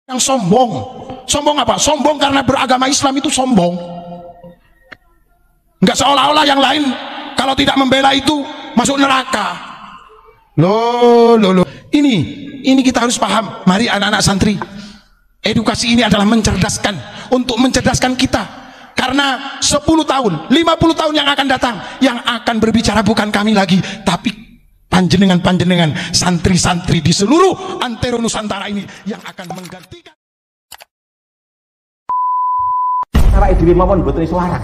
yang sombong. Sombong apa? Sombong karena beragama Islam itu sombong. Enggak seolah-olah yang lain kalau tidak membela itu masuk neraka. Loh. Ini kita harus paham. Mari anak-anak santri, edukasi ini adalah mencerdaskan, untuk mencerdaskan kita. Karena 10 tahun, 50 tahun yang akan datang, yang akan berbicara bukan kami lagi, tapi panjenengan santri-santri di seluruh antero Nusantara ini yang akan menggantikan. Cara dhewe mawon mboten iso waras.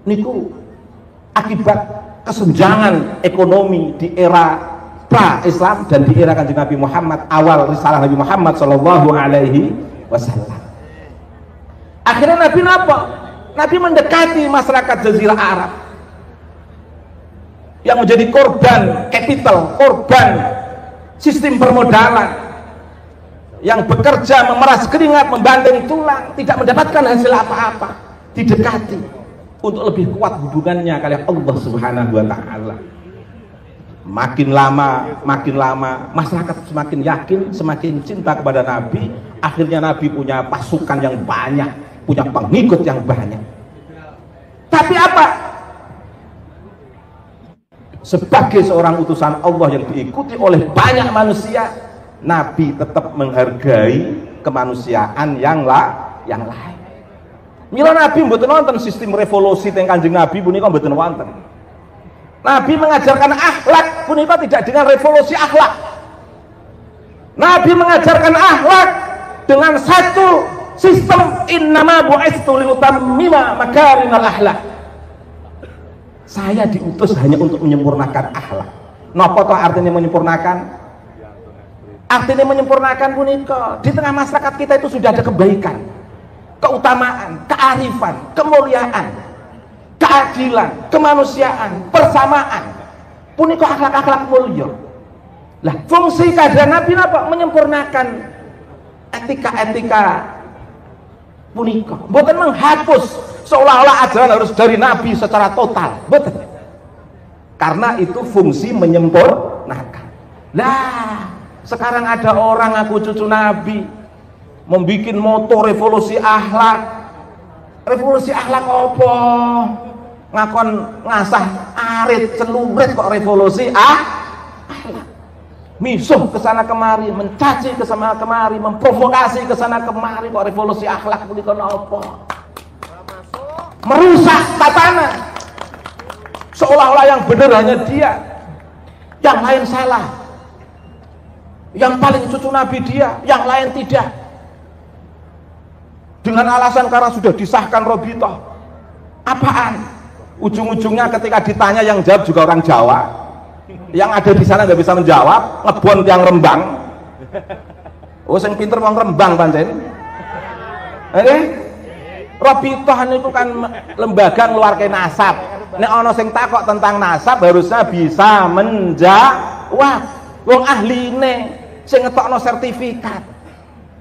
Niku akibat kesenjangan ekonomi di era pra-Islam dan di era Kanjeng Nabi Muhammad, awal risalah Nabi Muhammad sallallahu alaihi wasallam. Akhirnya Nabi napa? Nabi mendekati masyarakat Jazirah Arab yang menjadi korban kapital, korban sistem permodalan, yang bekerja memeras keringat, membanting tulang, tidak mendapatkan hasil apa-apa. Didekati untuk lebih kuat hubungannya kali Allah Subhanahu wa taala. Makin lama masyarakat semakin yakin, semakin cinta kepada Nabi. Akhirnya Nabi punya pasukan yang banyak, punya pengikut yang banyak. Tapi apa? Sebagai seorang utusan Allah yang diikuti oleh banyak manusia, Nabi tetap menghargai kemanusiaan yang lain. Mila Nabi mboten wonten sistem revolusi teng Kanjeng Nabi punika mboten wonten. Nabi mengajarkan akhlak punika tidak dengan revolusi akhlak. Nabi mengajarkan akhlak dengan satu sistem, innama bu'istu liutammima makarimal akhlak. Saya diutus hanya untuk menyempurnakan akhlak. Napa to artinya menyempurnakan? Artinya menyempurnakan punika di tengah masyarakat kita itu sudah ada kebaikan, keutamaan, kearifan, kemuliaan, keadilan, kemanusiaan, persamaan. Punika akhlak-akhlak mulia. Lah fungsi kader Nabi napa? Menyempurnakan etika-etika punika. Mboten menghapus seolah-olah ajaran harus dari Nabi secara total. Mboten. Karena itu fungsi menyempurnakan. Lah sekarang ada orang aku cucu Nabi membikin moto revolusi akhlak. Revolusi akhlak apa? Ngakon ngasah arit celurit kok revolusi akhlak. Misuh ke sana kemari, mencaci ke sana kemari, memprovokasi ke sana kemari kok revolusi akhlak punika napa? Merusak tatanan. Seolah-olah yang benar hanya dia, yang lain salah. Yang paling cucu Nabi dia, yang lain tidak. Dengan alasan karena sudah disahkan Robitoh. Apaan? Ujung-ujungnya ketika ditanya yang jawab juga orang Jawa. Yang ada di sana nggak bisa menjawab, ngebon tiang Rembang. Oh, sing pinter wong Rembang pancen. Robitoh itu kan lembaga ngeluarke nasab. Nek ana sing takok tentang nasab harusnya bisa menjawab. Wong ahline sing ngetokno sertifikat.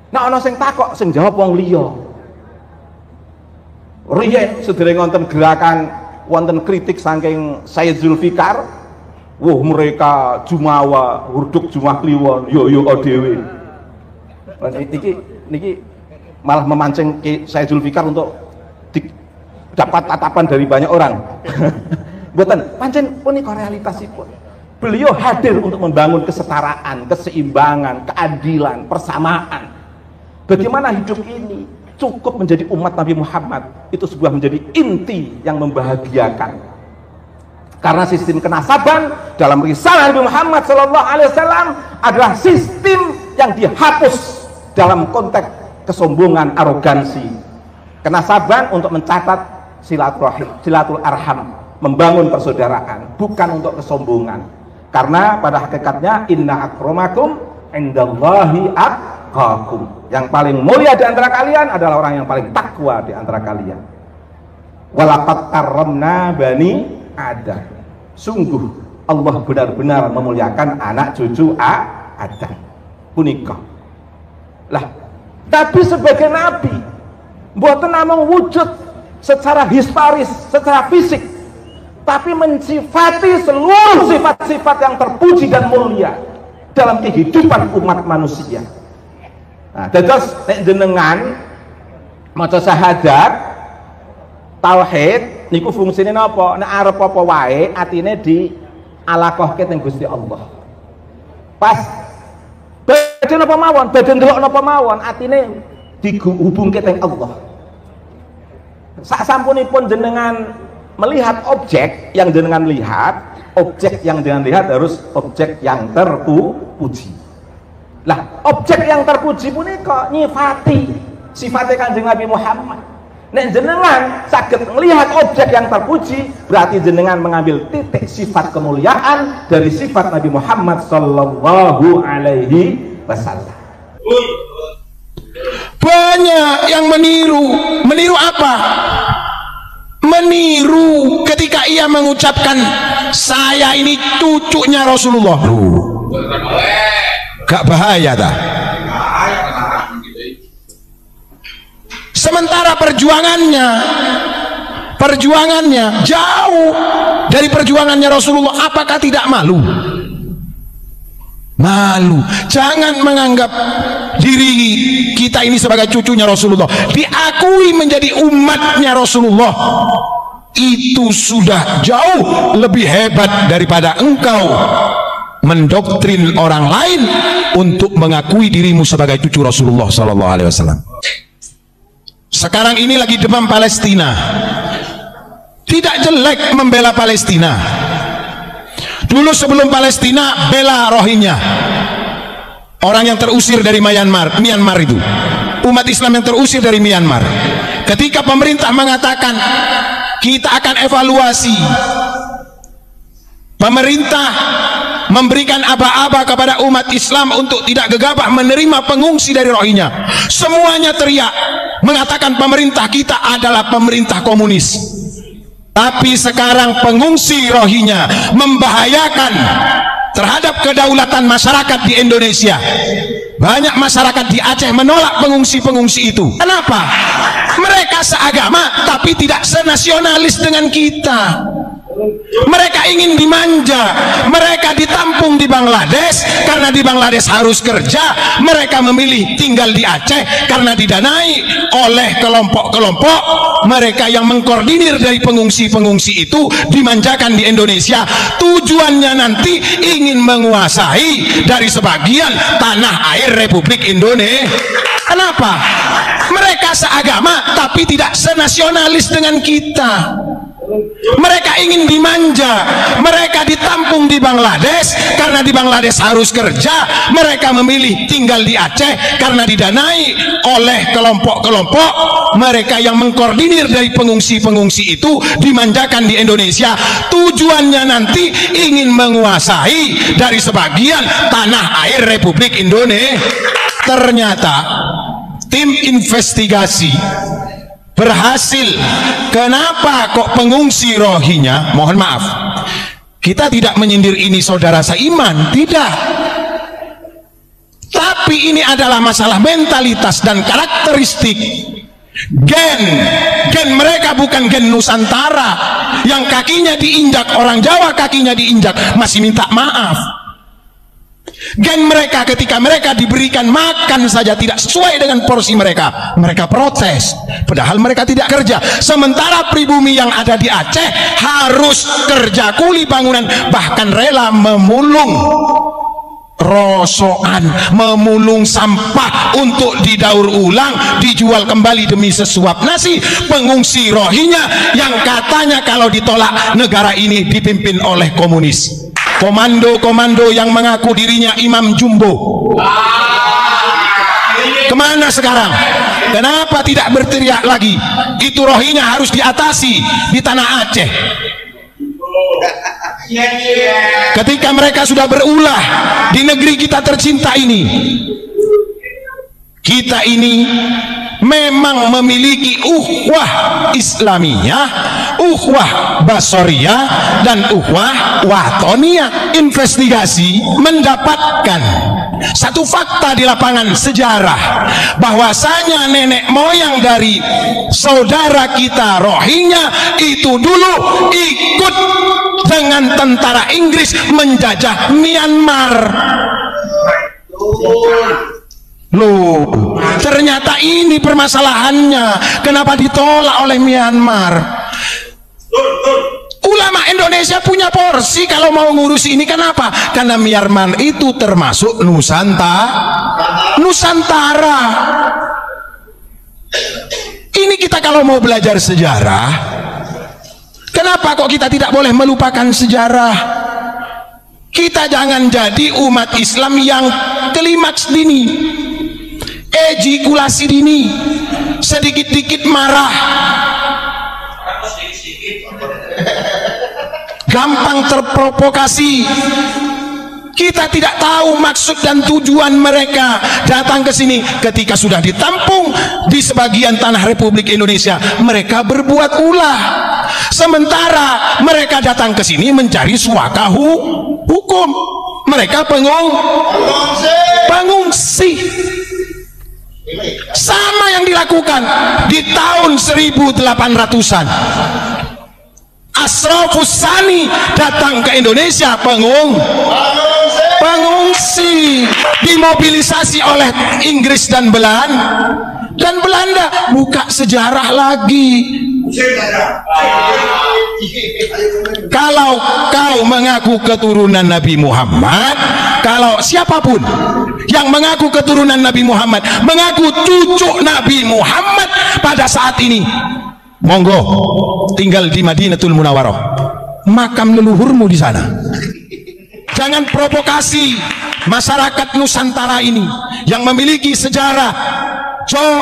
Nek ana sing takok sing jawab wong liya. Riyen sedhereng wonten gerakan, wonten kritik saking Sayyid Zulfikar. Wah, mereka jumawa, hurduk jumah kliwon, yo dhewe. Niki malah memancing Sayyid Zulfikar untuk dapat tatapan dari banyak orang. Mboten, pancen punika realitasipun. Beliau hadir untuk membangun kesetaraan, keseimbangan, keadilan, persamaan. Bagaimana hidup ini cukup menjadi umat Nabi Muhammad itu sebuah menjadi inti yang membahagiakan. Karena sistem kenasaban dalam risalah Nabi Muhammad SAW adalah sistem yang dihapus dalam konteks kesombongan, arogansi. Kenasaban untuk mencatat silaturahim, silatul arham, membangun persaudaraan, bukan untuk kesombongan. Karena pada hakikatnya inna akramakum indallahi atqakum. Yang paling mulia di antara kalian adalah orang yang paling takwa di antara kalian. Walaqad karramna bani Adam. Sungguh Allah benar-benar memuliakan anak cucu Adam. Punika. Lah, tapi sebagai nabi mboten namung wujud secara historis, secara fisik, tapi mensifati seluruh sifat-sifat yang terpuji dan mulia dalam kehidupan umat manusia. Nah, dados nek jenengan maca syahadat tauhid niku fungsine napa? Nek arep apa wae atine di alaqahke teng Gusti Allah. Pas badhe napa mawon, badhe ndelok napa mawon, atine dihubungke teng Allah. Sak sampunipun jenengan melihat objek yang jenengan lihat, objek yang jenengan lihat harus objek yang terpuji. Lah, objek yang terpuji punika nyifati sifatnya Kanjeng Nabi Muhammad. Nek jenengan saged melihat objek yang terpuji, berarti jenengan mengambil titik sifat kemuliaan dari sifat Nabi Muhammad sallallahu alaihi wasallam. Banyak yang meniru apa? Meniru ketika ia mengucapkan saya ini cucunya Rasulullah. Gak bahaya dah. Sementara perjuangannya jauh dari perjuangannya Rasulullah. Apakah tidak malu? Malu. Jangan menganggap diri kita ini sebagai cucunya Rasulullah. Diakui menjadi umatnya Rasulullah. Itu sudah jauh lebih hebat daripada engkau mendoktrin orang lain untuk mengakui dirimu sebagai cucu Rasulullah sallallahu alaihi wasallam. Sekarang ini lagi demam Palestina. Tidak jelek membela Palestina. Dulu sebelum Palestina bela Rohingya, orang yang terusir dari Myanmar itu, umat Islam yang terusir dari Myanmar. Ketika pemerintah mengatakan kita akan evaluasi, pemerintah memberikan aba-aba kepada umat Islam untuk tidak gegabah menerima pengungsi dari Rohingya. Semuanya teriak mengatakan pemerintah kita adalah pemerintah komunis. Tapi sekarang pengungsi Rohingya membahayakan terhadap kedaulatan masyarakat di Indonesia. Banyak masyarakat di Aceh menolak pengungsi-pengungsi itu. Kenapa? Mereka seagama tapi tidak senasionalis dengan kita. Mereka ingin dimanja, mereka ditampung di Bangladesh karena di Bangladesh harus kerja. Mereka memilih tinggal di Aceh karena didanai oleh kelompok-kelompok mereka yang mengkoordinir dari pengungsi-pengungsi itu, dimanjakan di Indonesia. Tujuannya nanti ingin menguasai dari sebagian tanah air Republik Indonesia. Kenapa? Mereka seagama tapi tidak senasionalis dengan kita. Mereka ingin dimanja, mereka ditampung di Bangladesh karena di Bangladesh harus kerja. Mereka memilih tinggal di Aceh karena didanai oleh kelompok-kelompok mereka yang mengkoordinir dari pengungsi-pengungsi itu, dimanjakan di Indonesia. Tujuannya nanti ingin menguasai dari sebagian tanah air Republik Indonesia. Ternyata tim investigasi berhasil. Kenapa kok pengungsi Rohingya, mohon maaf, kita tidak menyindir ini saudara seiman, tidak, tapi ini adalah masalah mentalitas dan karakteristik. Gen mereka bukan gen Nusantara yang kakinya diinjak orang Jawa, kakinya diinjak masih minta maaf. Gen mereka ketika mereka diberikan makan saja tidak sesuai dengan porsi mereka, mereka protes, padahal mereka tidak kerja. Sementara pribumi yang ada di Aceh harus kerja kuli bangunan, bahkan rela memulung rosokan, memulung sampah untuk didaur ulang, dijual kembali demi sesuap nasi. Pengungsi Rohingya yang katanya kalau ditolak negara ini dipimpin oleh komunis, komando-komando yang mengaku dirinya Imam Jumbo. Kemana sekarang? Kenapa tidak berteriak lagi? Itu Rohingya harus diatasi di tanah Aceh. Ketika mereka sudah berulah di negeri kita tercinta ini, kita ini memang memiliki uhwah Islamiyah, uhwah Basoriyah, dan uhwah Watoniyah. Investigasi mendapatkan satu fakta di lapangan sejarah, bahwasanya nenek moyang dari saudara kita Rohingya itu dulu ikut dengan tentara Inggris menjajah Myanmar. Loh, Ternyata ini permasalahannya. Kenapa ditolak oleh Myanmar? Ulama Indonesia punya porsi kalau mau ngurus ini. Kenapa? Karena Myanmar itu termasuk Nusantara. Ini kita kalau mau belajar sejarah, kenapa kok kita tidak boleh melupakan sejarah? Kita jangan jadi umat Islam yang klimaks dini, ejakulasi dini, sedikit-dikit marah, gampang terprovokasi. Kita tidak tahu maksud dan tujuan mereka datang ke sini. Ketika sudah ditampung di sebagian tanah Republik Indonesia, mereka berbuat ulah. Sementara mereka datang ke sini mencari suaka hukum. Mereka pengungsi. Sama yang dilakukan di tahun 1800-an. Asrafus Sani datang ke Indonesia, pengungsi, dimobilisasi oleh Inggris dan Belanda. Buka sejarah lagi. Kalau kau mengaku keturunan Nabi Muhammad, kalau siapapun yang mengaku keturunan Nabi Muhammad, mengaku cucu Nabi Muhammad pada saat ini, monggo tinggal di Madinatul Munawwarah, makam leluhurmu di sana. Jangan provokasi masyarakat Nusantara ini yang memiliki sejarah,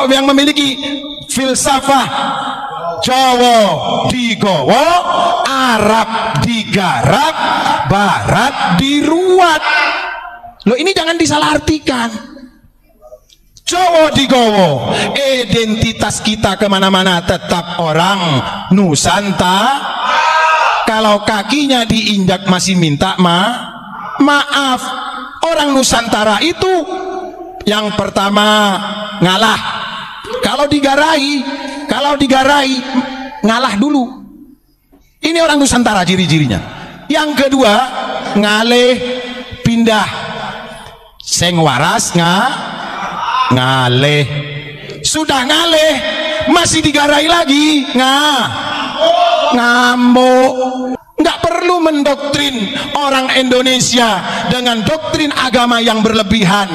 yang memiliki filsafah. Jawa digowo, Arab digarap, Barat diruat. Loh, ini jangan disalahartikan. Jawa digowo, identitas kita kemana-mana tetap orang Nusantara. Kalau kakinya diinjak masih minta maaf. Orang Nusantara itu yang pertama ngalah. Kalau digarai ngalah dulu. Ini orang Nusantara ciri-cirinya. Yang kedua ngaleh pindah. Seng waras ngaleh. Sudah ngaleh masih digarai lagi ngambuk. Nggak perlu mendoktrin orang Indonesia dengan doktrin agama yang berlebihan.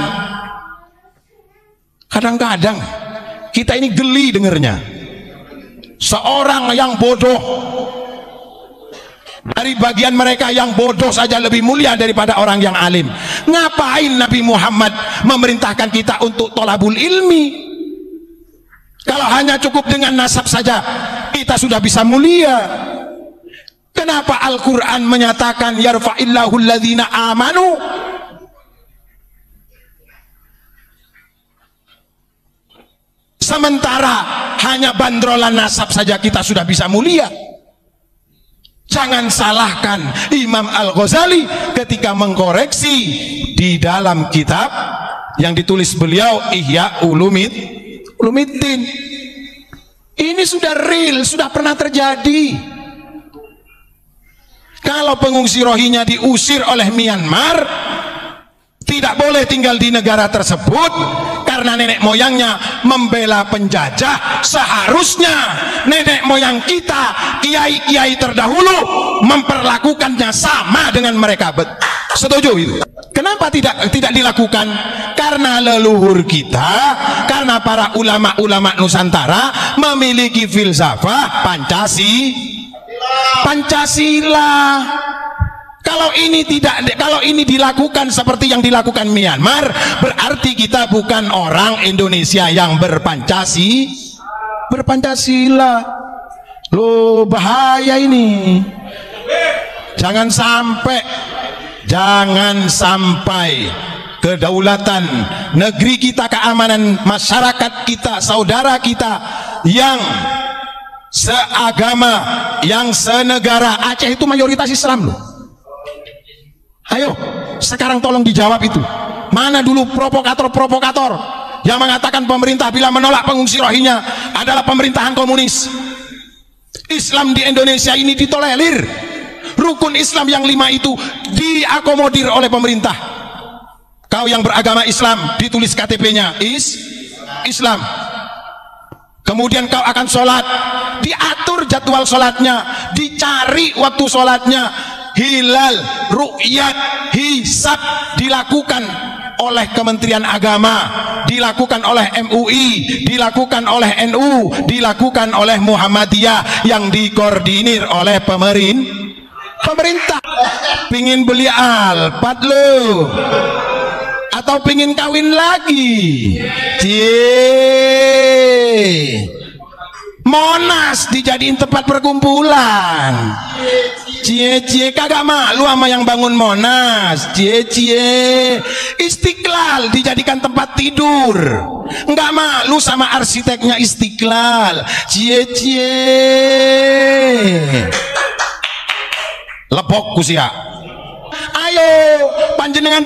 Kadang-kadang kita ini geli dengernya. Seorang yang bodoh, dari bagian mereka yang bodoh saja lebih mulia daripada orang yang alim. Ngapain Nabi Muhammad memerintahkan kita untuk tolabul ilmi? Kalau hanya cukup dengan nasab saja kita sudah bisa mulia. Kenapa Al-Quran menyatakan yarfa'illahu alladhina amanu? Sementara hanya bandrolan nasab saja kita sudah bisa mulia. Jangan salahkan Imam Al-Ghazali ketika mengkoreksi di dalam kitab yang ditulis beliau, Ihya Ulumiddin. Ini sudah real, sudah pernah terjadi. Kalau pengungsi Rohingya diusir oleh Myanmar, tidak boleh tinggal di negara tersebut karena nenek moyangnya membela penjajah. Seharusnya nenek moyang kita, kiai-kiai terdahulu, memperlakukannya sama dengan mereka. Setuju itu? Kenapa tidak dilakukan? Karena leluhur kita, karena para ulama-ulama Nusantara memiliki filsafah Pancasila. Kalau ini dilakukan seperti yang dilakukan Myanmar, berarti kita bukan orang Indonesia yang berpancasila. Loh, bahaya ini. Jangan sampai kedaulatan negeri kita, keamanan masyarakat kita, saudara kita yang seagama, yang senegara. Aceh itu mayoritas Islam loh. Ayo, sekarang tolong dijawab itu. Mana dulu provokator-provokator yang mengatakan pemerintah bila menolak pengungsi Rohingya adalah pemerintahan komunis. Islam di Indonesia ini ditolerir. Rukun Islam yang 5 itu diakomodir oleh pemerintah. Kau yang beragama Islam, ditulis KTP-nya Islam. Kemudian kau akan sholat, diatur jadwal sholatnya, dicari waktu sholatnya, hilal, ru'yat, hisab dilakukan oleh Kementerian Agama, dilakukan oleh MUI, dilakukan oleh NU, dilakukan oleh Muhammadiyah, yang dikoordinir oleh pemerintah. Pingin beli Alphard lo, atau pingin kawin lagi? Monas dijadiin tempat perkumpulan. Cie kagak malu sama yang bangun Monas. Cie Istiqlal dijadikan tempat tidur, nggak malu sama arsiteknya Istiqlal. Cie lepok kusia. Ayo panjenengan,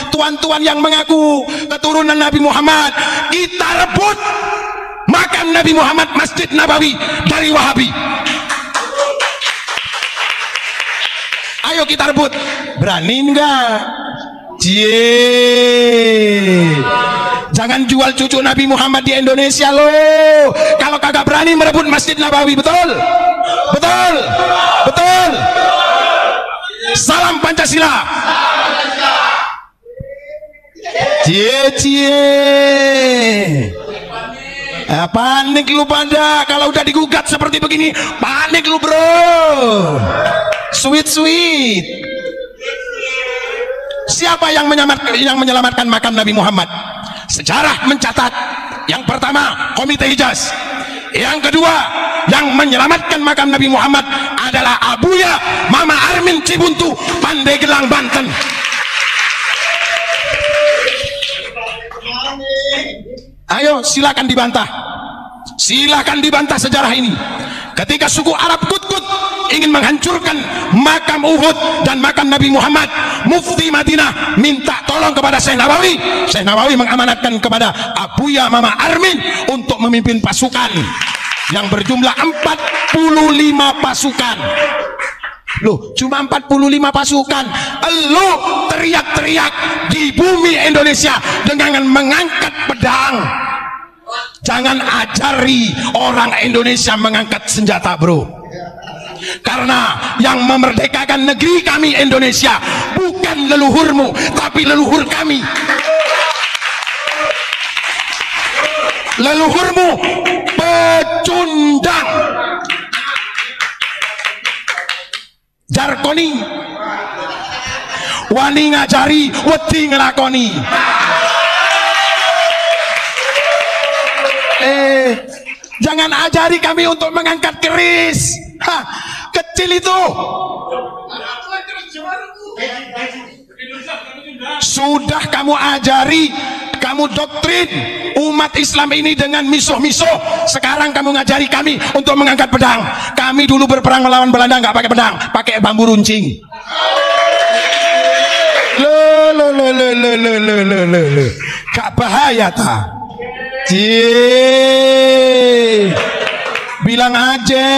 tuan-tuan yang mengaku keturunan Nabi Muhammad, kita rebut makam Nabi Muhammad Masjid Nabawi dari Wahabi. Ayo kita rebut. Berani enggak? Jangan jual cucu Nabi Muhammad di Indonesia loh. Kalau kagak berani merebut Masjid Nabawi, betul? Betul? Betul? Salam Pancasila. Panik lu pada kalau udah digugat seperti begini. Panik lu bro. Sweet. Siapa yang menyelamatkan makam Nabi Muhammad? Sejarah mencatat, yang pertama Komite Hijaz, yang kedua yang menyelamatkan makam Nabi Muhammad adalah Abuya Mama Armin Cibuntu, Pandeglang, Banten. Ayo silakan dibantah sejarah ini. Ketika suku Arab Kut-Kut ingin menghancurkan makam Uhud dan makam Nabi Muhammad, Mufti Madinah minta tolong kepada Syekh Nawawi. Syekh Nawawi mengamanatkan kepada Abuya Mama Armin untuk memimpin pasukan yang berjumlah 45 pasukan. Loh, cuma 45 pasukan. Lu teriak-teriak di bumi Indonesia dengan mengangkat pedang. Jangan ajari orang Indonesia mengangkat senjata, bro. Karena yang memerdekakan negeri kami Indonesia bukan leluhurmu, tapi leluhur kami. Leluhurmu pecundang, jarkoni, wani ngajari, wedi ngelakoni. Jangan ajari kami untuk mengangkat keris. Kecil itu. Sudah kamu ajari, kamu doktrin umat Islam ini dengan misuh-misuh. Sekarang kamu ngajari kami untuk mengangkat pedang. Kami dulu berperang melawan Belanda nggak pakai pedang, pakai bambu runcing. Gak bahaya ta? Bilang aja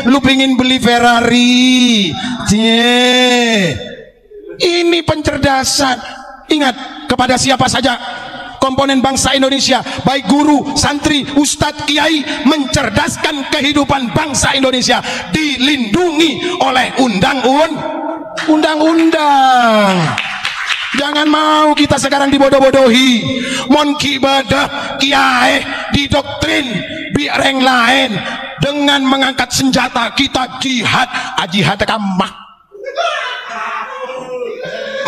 lu pengen beli Ferrari. Ini pencerdasan. Ingat, kepada siapa saja komponen bangsa Indonesia, baik guru, santri, ustadz, kiai, mencerdaskan kehidupan bangsa Indonesia, dilindungi oleh undang-undang. Jangan mau kita sekarang dibodoh-bodohi. Mon kibadah kiai didoktrin biareng lain dengan mengangkat senjata. Kita jihad, jihad kamah.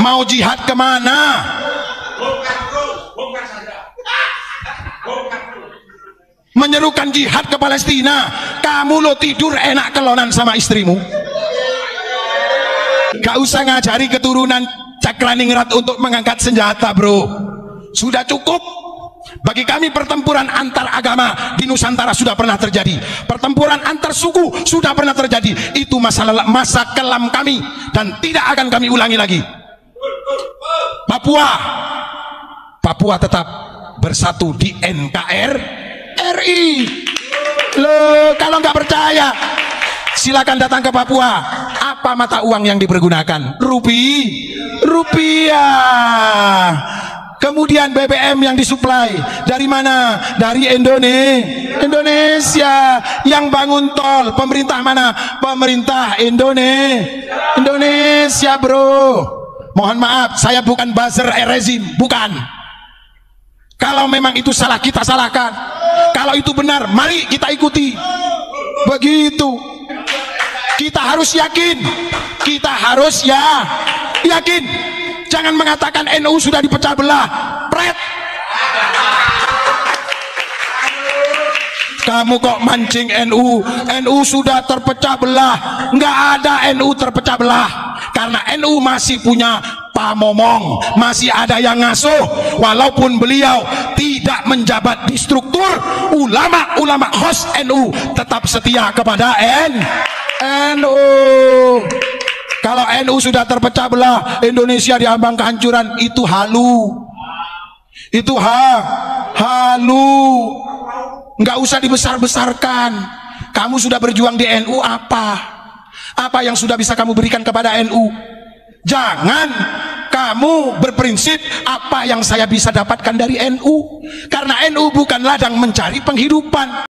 Mau jihad kemana? Menyerukan jihad ke Palestina. Kamu lo tidur enak kelonan sama istrimu. Gak usah ngajari keturunan Cakraningrat untuk mengangkat senjata, bro. Sudah cukup. Bagi kami pertempuran antar agama di Nusantara sudah pernah terjadi. Pertempuran antar suku sudah pernah terjadi. Itu masa kelam kami dan tidak akan kami ulangi lagi. Papua tetap bersatu di NKRI. Loh, kalau nggak percaya silakan datang ke Papua. Apa mata uang yang dipergunakan? Rupiah. Kemudian BBM yang disuplai dari mana? Dari Indonesia. Yang bangun tol pemerintah mana? Pemerintah Indonesia, bro. Mohon maaf, saya bukan buzzer rezim, bukan. Kalau memang itu salah, kita salahkan. Kalau itu benar, mari kita ikuti. Begitu. Kita harus yakin. Kita harus yakin. Jangan mengatakan NU sudah dipecah belah. Pret. Kamu kok mancing NU? NU sudah terpecah belah. Nggak ada NU terpecah belah. Karena NU masih punya pamomong, masih ada yang ngasuh. Walaupun beliau tidak menjabat di struktur, ulama-ulama host NU tetap setia kepada NU. Kalau NU sudah terpecah belah, Indonesia diambang kehancuran, itu halu. Itu halu. Nggak usah dibesar-besarkan. Kamu sudah berjuang di NU apa? Apa yang sudah bisa kamu berikan kepada NU? Jangan kamu berprinsip apa yang saya bisa dapatkan dari NU. Karena NU bukan ladang mencari penghidupan.